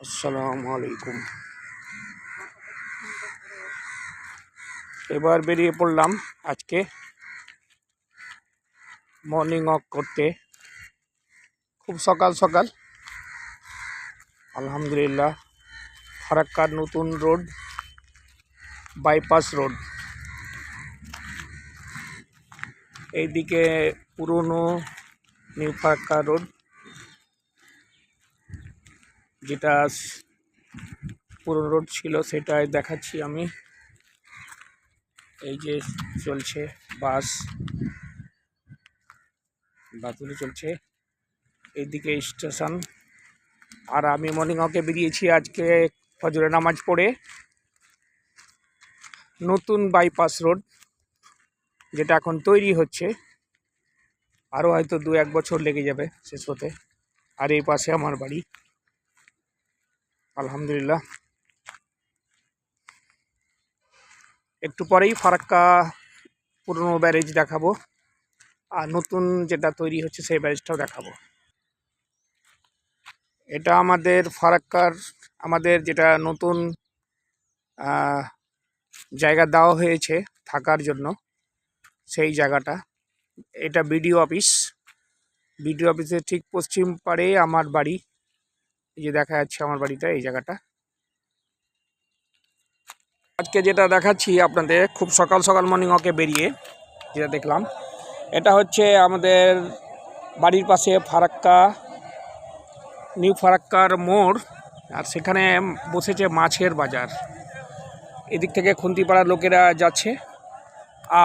আসসালামু আলাইকুম। এবার বেরিয়ে পড়লাম আজকে মর্নিং ওয়াক করতে, খুব সকাল সকাল। আলহামদুলিল্লাহ, ফারাক্কার নতুন রোড, বাইপাস রোড। এইদিকে পুরনো নিউ ফারাক্কা রোড, যেটা পুরনো রোড ছিল সেটাই দেখাচ্ছি আমি। এই যে চলছে বাসগুলো চলছে, এইদিকে স্টেশন। আর আমি মর্নিং ওয়াকে বেরিয়েছি আজকে ফজরের নামাজ পড়ে নতুন বাইপাস রোড, যেটা এখন তৈরি হচ্ছে। আরও হয়তো 2-1 বছর লেগে যাবে শেষ হতে। আর এই পাশে আমার বাড়ি। আলহামদুলিল্লাহ, একটু পরেই ফারাক্কা পুরনো ব্যারেজ দেখাবো, আর নতুন যেটা তৈরি হচ্ছে সেই ব্যারেজটাও দেখাবো। এটা আমাদের ফারাক্কার, আমাদের যেটা নতুন জায়গা দেওয়া হয়েছে থাকার জন্য, সেই জায়গাটা। এটা বিডিও অফিস। বিডিও অফিসের ঠিক পশ্চিম পাড়ে আমার বাড়ি। এই যে দেখা যাচ্ছে আমার বাড়িটা, এই জায়গাটা। আজকে যেটা দেখাচ্ছি আপনাদের, খুব সকাল সকাল মর্নিং ওয়াকে বেরিয়ে যেটা দেখলাম, এটা হচ্ছে আমাদের বাড়ির পাশে ফারাক্কা, নিউ ফারাক্কার মোড়। আর সেখানে বসেছে মাছের বাজার। এদিক থেকে খুন্তিপাড়ার লোকেরা যাচ্ছে,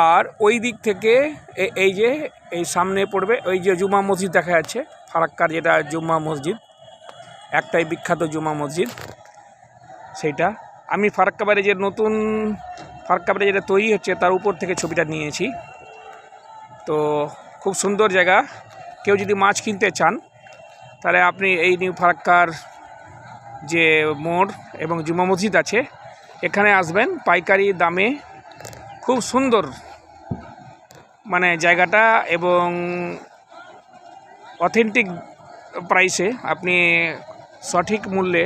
আর ওই দিক থেকে এই সামনে পড়বে ওই যে জুমা মসজিদ দেখা যাচ্ছে, ফারাক্কার যেটা জুম্মা মসজিদ, একটাই বিখ্যাত জুমা মসজিদ সেইটা। আমি ফারাক্কা ব্যারেজের নতুন ফারাক্কা ব্যারেজ যেটা তৈরি হচ্ছে তার উপর থেকে ছবিটা নিয়েছি। তো খুব সুন্দর জায়গা। কেউ যদি মাছ কিনতে চান তাহলে আপনি এই নিউ ফারাক্কার যে মোড় এবং জুমা মসজিদ আছে, এখানে আসবেন। পাইকারি দামে খুব সুন্দর মানে জায়গাটা, এবং অথেন্টিক প্রাইসে আপনি সঠিক মূল্যে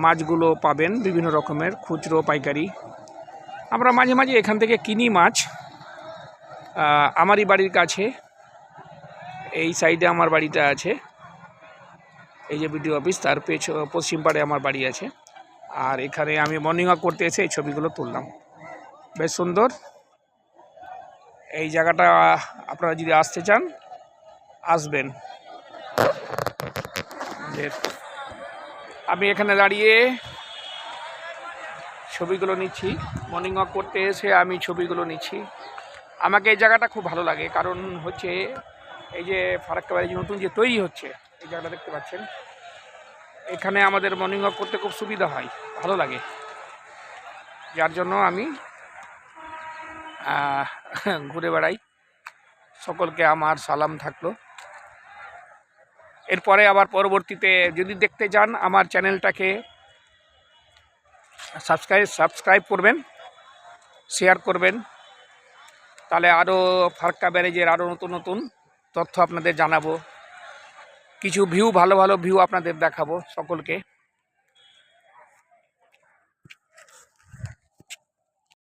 মাছগুলো পাবেন, বিভিন্ন রকমের খুচরো পাইকারি। আমরা মাঝে মাঝে এখান থেকে কিনি মাছ। আমারই বাড়ির কাছে এই সাইডে আমার বাড়িটা আছে, এই যে বিডিও অফিস, তার পশ্চিম পাড়ে আমার বাড়ি আছে। আর এখানে আমি মর্নিং ওয়াক করতে এসে এই ছবিগুলো তুললাম। বেশ সুন্দর এই জায়গাটা। আপনারা যদি আসতে চান আসবেন। আমি এখানে দাঁড়িয়ে ছবিগুলো নিচ্ছি, মর্নিং ওয়াক করতে এসে আমি ছবিগুলো নিচ্ছি। আমাকে এই জায়গাটা খুব ভালো লাগে, কারণ হচ্ছে এই যে ফারাক্কা ব্যারেজ নতুন যে তৈরি হচ্ছে, এই জায়গাটা দেখতে পাচ্ছেন, এখানে আমাদের মর্নিং ওয়াক করতে খুব সুবিধা হয়, ভালো লাগে। যার জন্য আমি ঘুরে বেড়াই। সকলকে আমার সালাম থাকলো। এরপরে আবার পরবর্তীতে যদি দেখতে চান আমার চ্যানেলটাকে সাবস্ক্রাইব করবেন, শেয়ার করবেন, তাহলে আরও ফারাক্কা ব্যারেজের আরও নতুন নতুন তথ্য আপনাদের জানাবো। কিছু ভালো ভালো ভিউ আপনাদের দেখাবো সকলকে।